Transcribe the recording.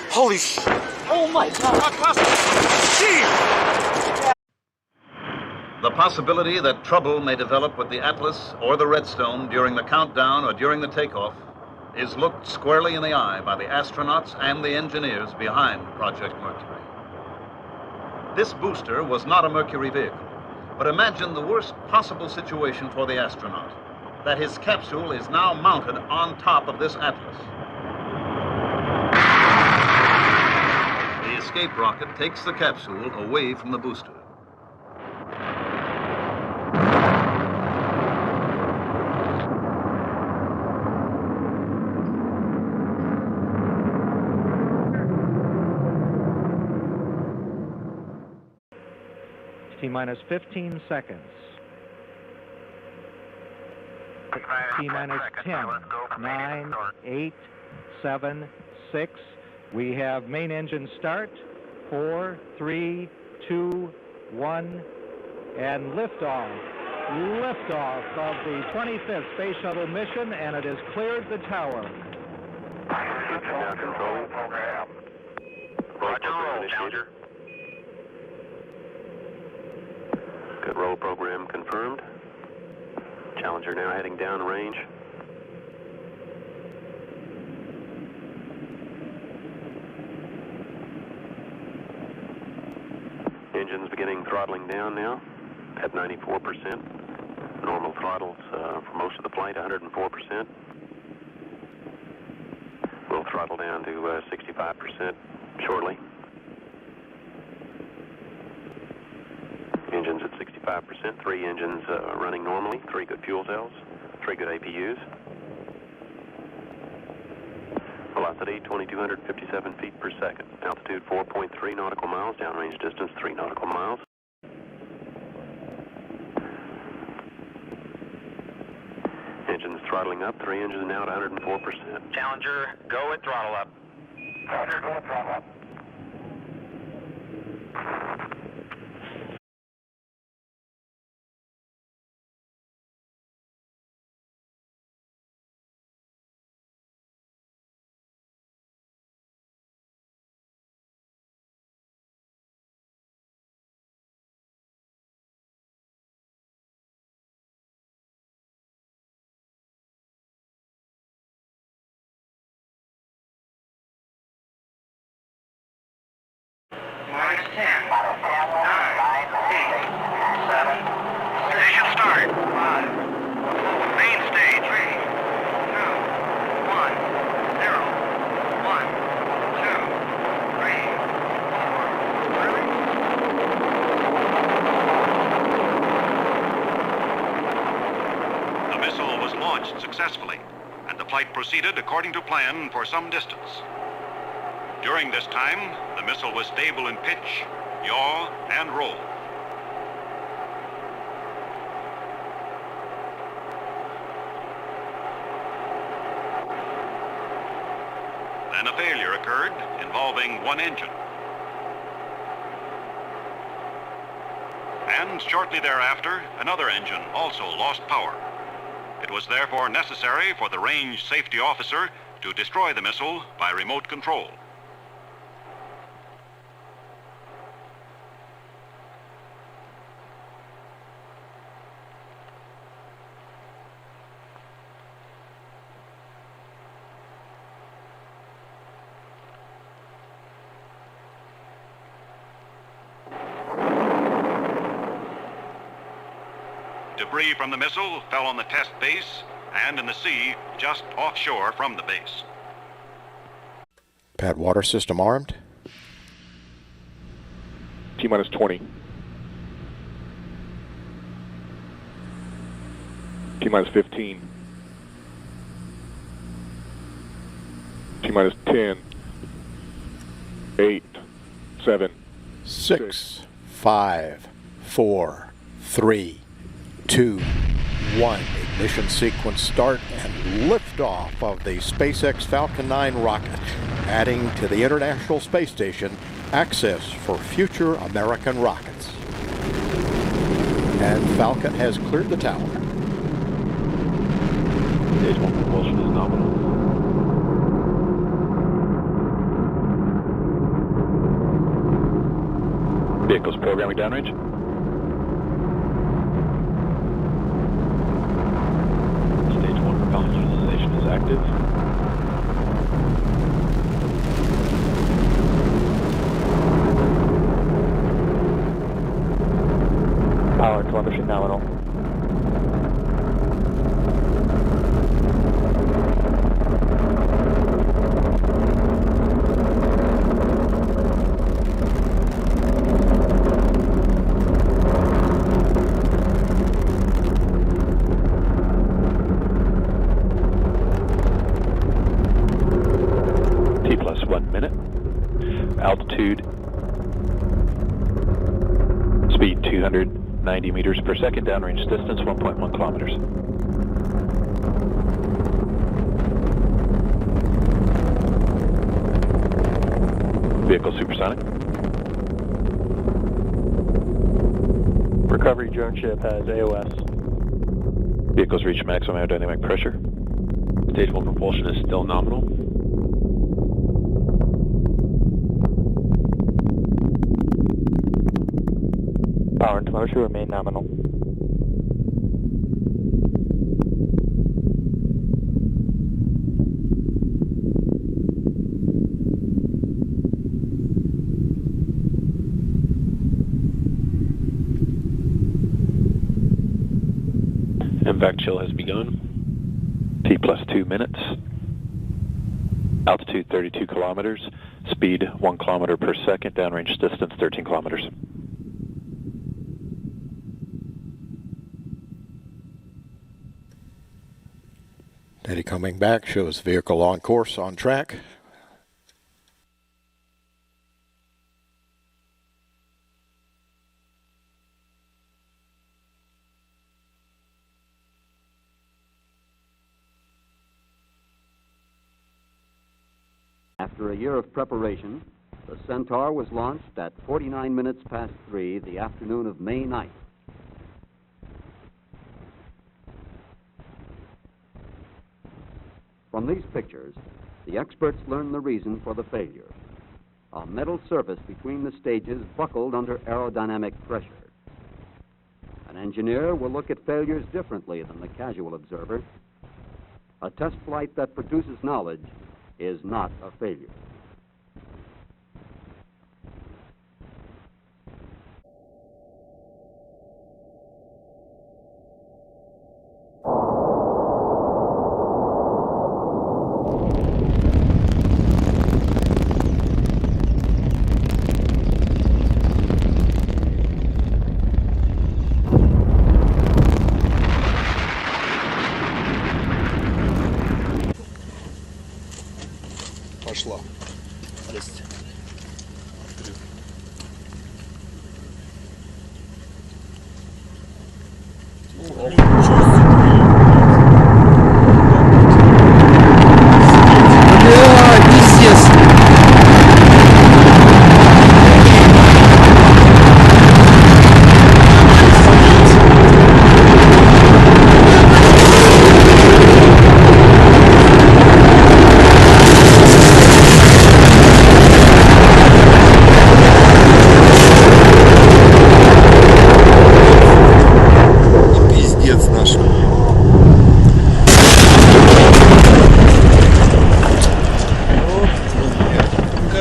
Holy sh! Oh my God! The possibility that trouble may develop with the Atlas or the Redstone during the countdown or during the takeoff is looked squarely in the eye by the astronauts and the engineers behind Project Mercury. This booster was not a Mercury vehicle, but imagine the worst possible situation for the astronaut, that his capsule is now mounted on top of this Atlas. The escape rocket takes the capsule away from the booster. T-minus 15 seconds. T-minus 10, 9, 8, 7, 6. We have main engine start. 4, 3, 2, 1, and liftoff. Liftoff of the 25th Space Shuttle mission, and it has cleared the tower. Control. Roger, roll, Challenger. Good roll program confirmed. Challenger now heading down range. Engines beginning throttling down now at 94%. Normal throttles for most of the flight, 104%. We'll throttle down to 65% shortly. Engines at 65%, 3 engines running normally, 3 good fuel cells, 3 good APUs. Velocity 2,257 feet per second. Altitude 4.3 nautical miles. Downrange distance 3 nautical miles. Engines throttling up. 3 engines now at 104%. Challenger, go at throttle up. Challenger, go at throttle up. Minus 10, 9, 8, 7, ignition start, 5, main stage, 3, 2, 1, 0, 1, 2, 3, 4, really? The missile was launched successfully, and the flight proceeded according to plan for some distance. During this time, the missile was stable in pitch, yaw, and roll. Then a failure occurred involving one engine. And shortly thereafter, another engine also lost power. It was therefore necessary for the range safety officer to destroy the missile by remote control. Debris from the missile fell on the test base and in the sea just offshore from the base. Pad water system armed. T-minus 20. T-minus 15. T-minus 10. 8. 7. 6, 5, 4, 3, 2, 1. Ignition sequence start and liftoff of the SpaceX Falcon 9 rocket, adding to the International Space Station access for future American rockets. And Falcon has cleared the tower. Stage 1 propulsion is nominal. Vehicles programming downrange. Stage 1 propellant utilization is active. Power telemetry nominal. Altitude, speed 290 meters per second, downrange distance 1.1 kilometers. Vehicle supersonic. Recovery drone ship has AOS. Vehicles reach maximum aerodynamic pressure. Stage 1 propulsion is still nominal. Power and telemetry remain nominal. Impact chill has begun. T plus 2 minutes. Altitude 32 kilometers. Speed 1 kilometer per second. Downrange distance 13 kilometers. Data coming back shows vehicle on course, on track. After a year of preparation, the Centaur was launched at 49 minutes past 3 the afternoon of May 9th. From these pictures, the experts learned the reason for the failure. A metal surface between the stages buckled under aerodynamic pressure. An engineer will look at failures differently than the casual observer. A test flight that produces knowledge is not a failure. Slow. Есть. О,